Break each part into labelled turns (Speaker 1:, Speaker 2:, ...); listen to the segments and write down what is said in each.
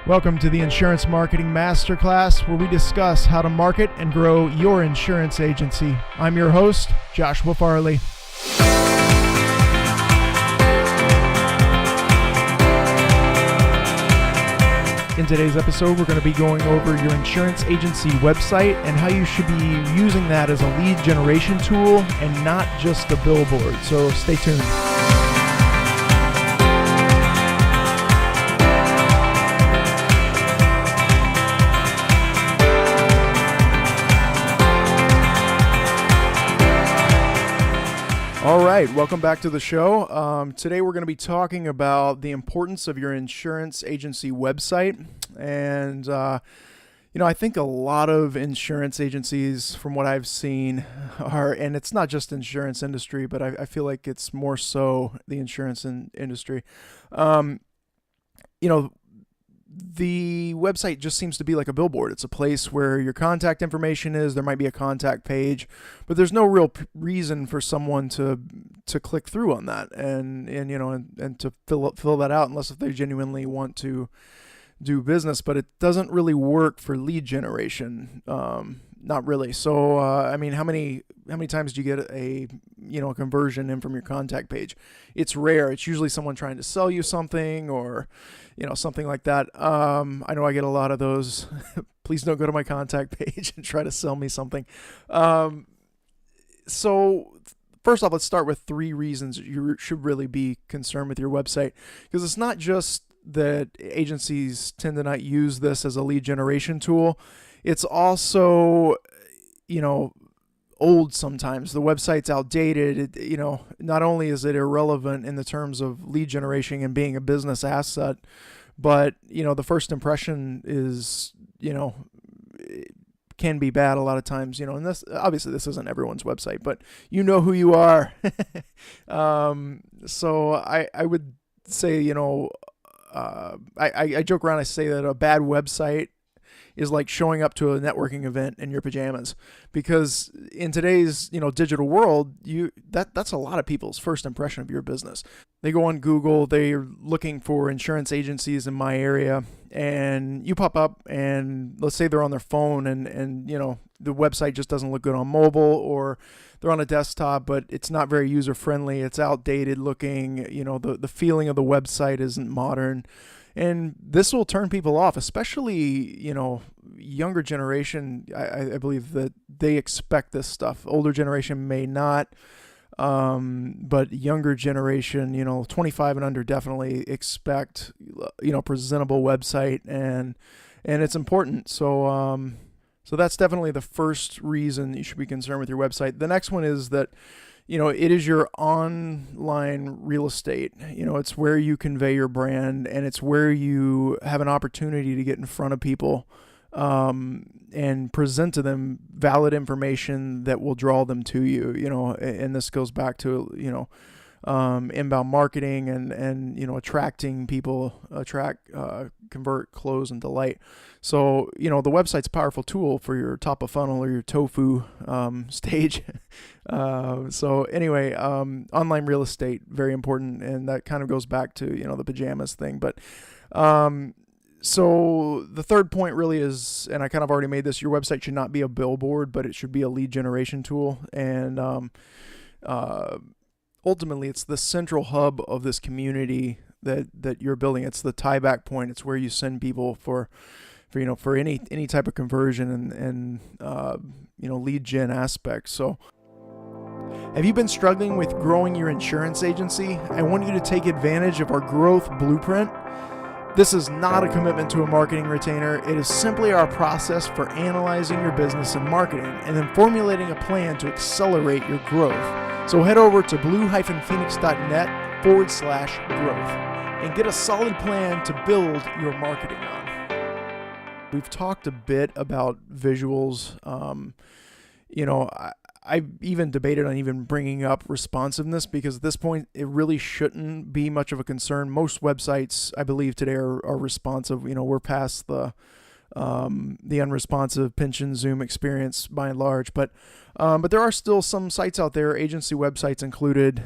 Speaker 1: Welcome to the Insurance Marketing Masterclass, where we discuss how to market and grow your insurance agency. I'm your host, Joshua Farley. In today's episode, we're going to be going over your insurance agency website and how you should be using that as a lead generation tool and not just a billboard. So stay tuned. All right, welcome back to the show. Today we're going to be talking about the importance of your insurance agency website. And, I think a lot of insurance agencies, from what I've seen, and it's not just insurance industry, but I feel like it's more so the insurance industry. The website just seems to be like a billboard. It's a place where your contact information is. There might be a contact page, but there's no real reason for someone to click through on that and to fill that out unless if they genuinely want to do business. But it doesn't really work for lead generation. Not really. So, how many times do you get a conversion in from your contact page? It's rare. It's usually someone trying to sell you something or, something like that. I know I get a lot of those. Please don't go to my contact page and try to sell me something. So first off, let's start with 3 reasons you should really be concerned with your website, because it's not just that agencies tend to not use this as a lead generation tool. It's also, old sometimes. The website's outdated. Not only is it irrelevant in the terms of lead generation and being a business asset, but, the first impression is, can be bad a lot of times, and this isn't everyone's website, but you know who you are. So I would say, I joke around, I say that a bad website is like showing up to a networking event in your pajamas, because in today's, digital world, that's a lot of people's first impression of your business. They go on Google, they're looking for insurance agencies in my area, and you pop up, and let's say they're on their phone and the website just doesn't look good on mobile, or they're on a desktop, but it's not very user friendly. It's outdated looking, the feeling of the website isn't modern. And this will turn people off, especially, younger generation. I believe that they expect this stuff. Older generation may not, but younger generation, 25 and under, definitely expect, presentable website, and it's important. So that's definitely the first reason you should be concerned with your website. The next one is that, it is your online real estate. It's where you convey your brand, and it's where you have an opportunity to get in front of people and present to them valid information that will draw them to you. And this goes back to, inbound marketing and attracting people, convert, close, and delight. So, the website's a powerful tool for your top of funnel or your tofu stage. So anyway, online real estate, very important. And that kind of goes back to, the pajamas thing. But so the third point really is, and I kind of already made this, your website should not be a billboard, but it should be a lead generation tool. And ultimately, it's the central hub of this community that you're building. It's the tie back point. It's where you send people for any type of conversion and lead gen aspects. So have you been struggling with growing your insurance agency? I want you to take advantage of our growth blueprint. This is not a commitment to a marketing retainer. It is simply our process for analyzing your business and marketing and then formulating a plan to accelerate your growth. So head over to blue-phoenix.net/growth and get a solid plan to build your marketing on. We've talked a bit about visuals. I've even debated on even bringing up responsiveness, because at this point, it really shouldn't be much of a concern. Most websites, I believe, today are responsive. We're past the unresponsive pinch and zoom experience by and large, but there are still some sites out there, agency websites included.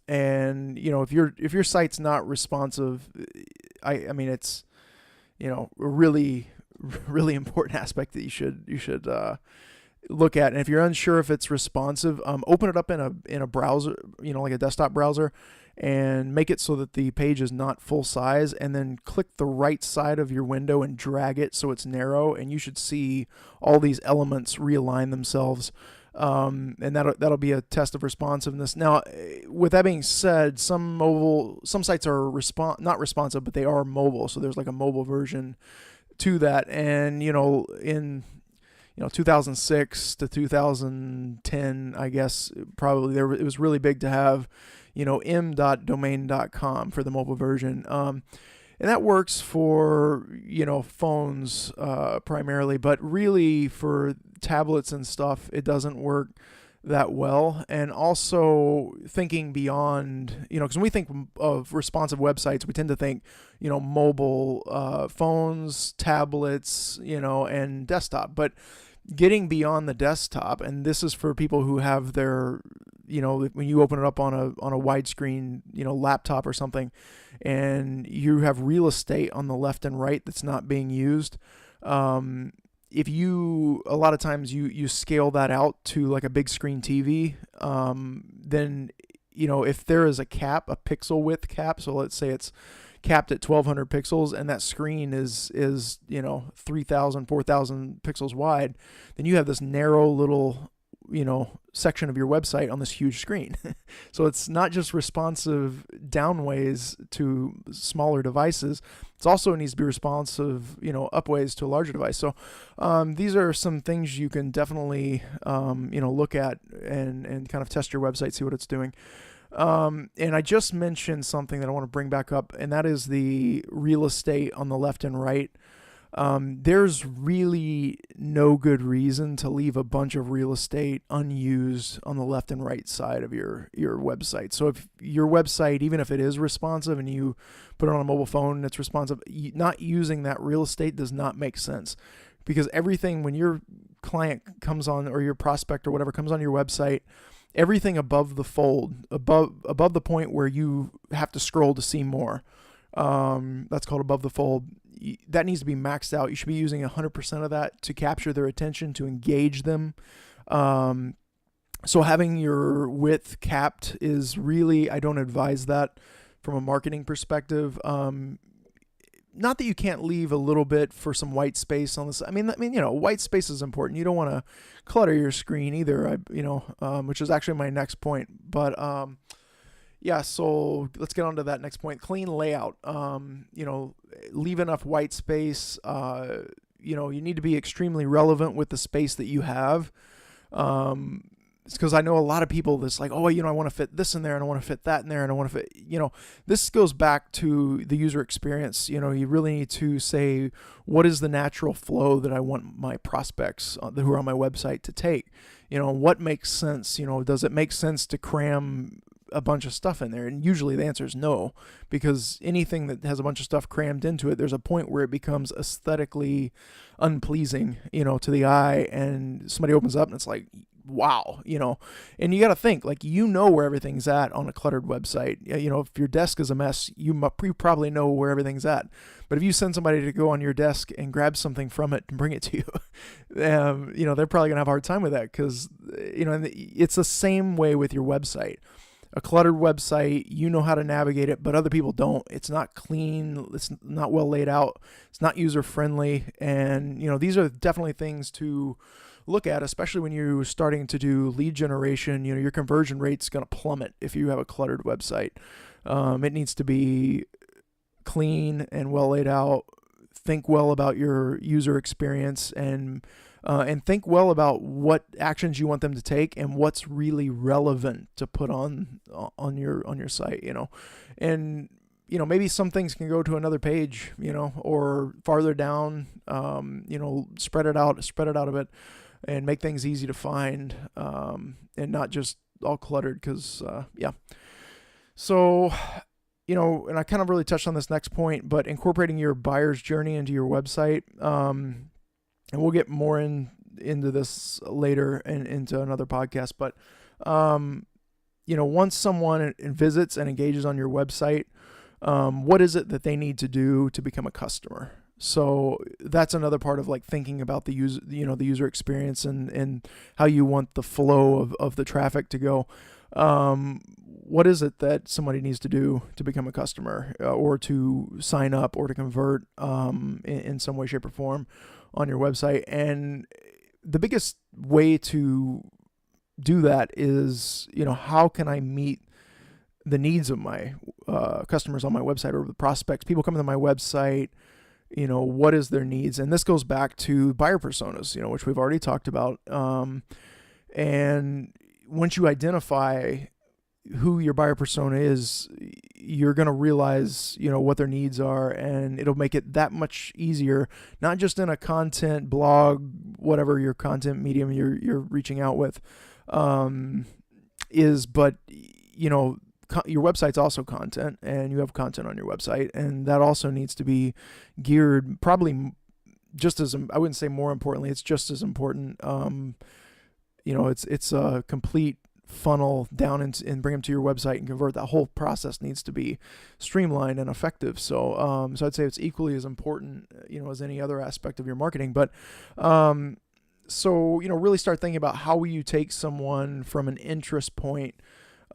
Speaker 1: And if your site's not responsive, it's a really, really important aspect that you should look at. And if you're unsure if it's responsive, open it up in a browser, like a desktop browser, and make it so that the page is not full size, and then click the right side of your window and drag it so it's narrow, and you should see all these elements realign themselves. And that'll be a test of responsiveness. Now, with that being said, some sites are not responsive, but they are mobile. So there's like a mobile version to that. And in 2006 to 2010, I guess probably it was really big to have m.domain.com for the mobile version. And that works for, phones primarily, but really for tablets and stuff, it doesn't work that well. And also thinking beyond, because when we think of responsive websites, we tend to think, mobile phones, tablets, and desktop. But getting beyond the desktop, and this is for people who have their, when you open it up on a widescreen, laptop or something, and you have real estate on the left and right that's not being used. If you, a lot of times you scale that out to like a big screen TV, then, if there is a pixel width cap, so let's say it's capped at 1200 pixels and that screen is 3000, 4000 pixels wide, then you have this narrow little, section of your website on this huge screen. So it's not just responsive downways to smaller devices. It also needs to be responsive, upways to a larger device. So these are some things you can definitely, look at and kind of test your website, see what it's doing. And I just mentioned something that I want to bring back up, and that is the real estate on the left and right. There's really no good reason to leave a bunch of real estate unused on the left and right side of your website. So if your website, even if it is responsive and you put it on a mobile phone and it's responsive, not using that real estate does not make sense, because everything, when your client comes on, or your prospect or whatever comes on your website, everything above the fold, above the point where you have to scroll to see more, that's called above the fold, that needs to be maxed out. You should be using 100% of that to capture their attention, to engage them. So having your width capped is really, I don't advise that from a marketing perspective. Not that you can't leave a little bit for some white space on this. I mean, white space is important. You don't want to clutter your screen either, which is actually my next point. But yeah, so let's get on to that next point. Clean layout. Leave enough white space. You need to be extremely relevant with the space that you have. It's because I know a lot of people that's like, oh, I want to fit this in there, and I want to fit that in there, and I want to fit, this goes back to the user experience. You really need to say, what is the natural flow that I want my prospects who are on my website to take? What makes sense? Does it make sense to cram a bunch of stuff in there? And usually the answer is no, because anything that has a bunch of stuff crammed into it, there's a point where it becomes aesthetically unpleasing, to the eye, and somebody opens up and it's like, wow, and you got to think, like, where everything's at on a cluttered website. If your desk is a mess, you probably know where everything's at. But if you send somebody to go on your desk and grab something from it and bring it to you, they're probably gonna have a hard time with that, because, and it's the same way with your website. A cluttered website, you know how to navigate it, but other people don't. It's not clean. It's not well laid out. It's not user friendly. And, these are definitely things to look at, especially when you're starting to do lead generation. Your conversion rate's going to plummet if you have a cluttered website. It needs to be clean and well laid out. Think well about your user experience, and think well about what actions you want them to take and what's really relevant to put on your site. And maybe some things can go to another page, or farther down. Spread it out a bit, and make things easy to find, and not just all cluttered. Because so, and I kind of really touched on this next point, but incorporating your buyer's journey into your website, and we'll get more into this later and into another podcast. But, once someone visits and engages on your website, what is it that they need to do to become a customer? So that's another part of like thinking about the user experience and how you want the flow of the traffic to go. What is it that somebody needs to do to become a customer or to sign up or to convert in some way, shape, or form on your website? And the biggest way to do that is, how can I meet the needs of my customers on my website, or the prospects, people coming to my website, what is their needs? And this goes back to buyer personas, which we've already talked about. And once you identify who your buyer persona is, you're going to realize, what their needs are, and it'll make it that much easier, not just in a content blog, whatever your content medium you're reaching out with, but your website's also content, and you have content on your website, and that also needs to be geared probably just as, I wouldn't say more importantly, it's just as important. It's a complete funnel down and bring them to your website and convert. That whole process needs to be streamlined and effective. So I'd say it's equally as important, as any other aspect of your marketing. But really start thinking about how will you take someone from an interest point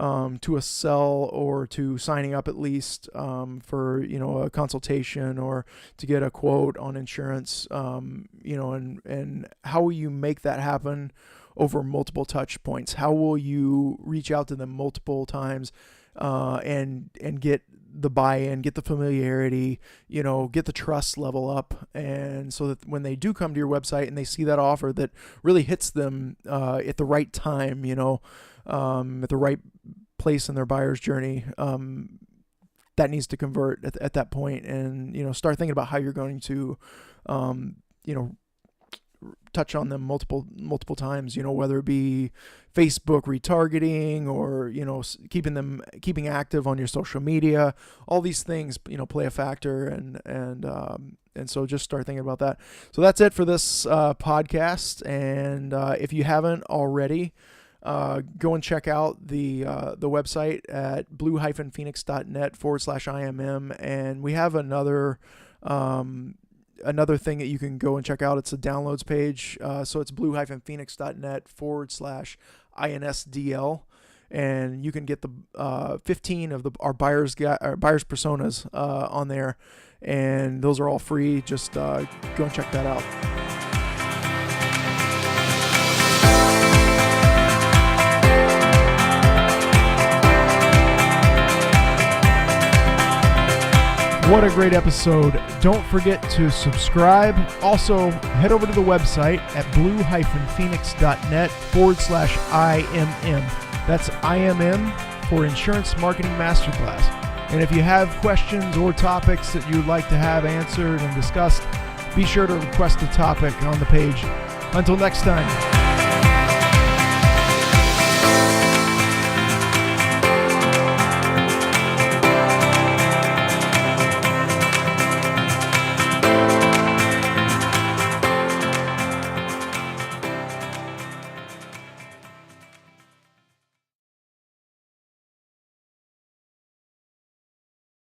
Speaker 1: to a sell, or to signing up at least for a consultation, or to get a quote on insurance, and how will you make that happen over multiple touch points? How will you reach out to them multiple times and get the buy-in, get the familiarity, get the trust level up, and so that when they do come to your website and they see that offer that really hits them at the right time, at the right place in their buyer's journey, that needs to convert at that point, and start thinking about how you're going to touch on them multiple times, whether it be Facebook retargeting, or keeping active on your social media. All these things play a factor, and so just start thinking about that. So that's it for this podcast, and if you haven't already, go and check out the website at blue-phoenix.net/IMM, and we have another thing that you can go and check out. It's a downloads page. So it's blue-phoenix.net/INSDL, and you can get the 15 of our buyers personas on there, and those are all free. Just go and check that out. What a great episode. Don't forget to subscribe. Also, head over to the website at blue-phoenix.net/IMM. That's IMM for Insurance Marketing Masterclass. And if you have questions or topics that you'd like to have answered and discussed, be sure to request a topic on the page. Until next time.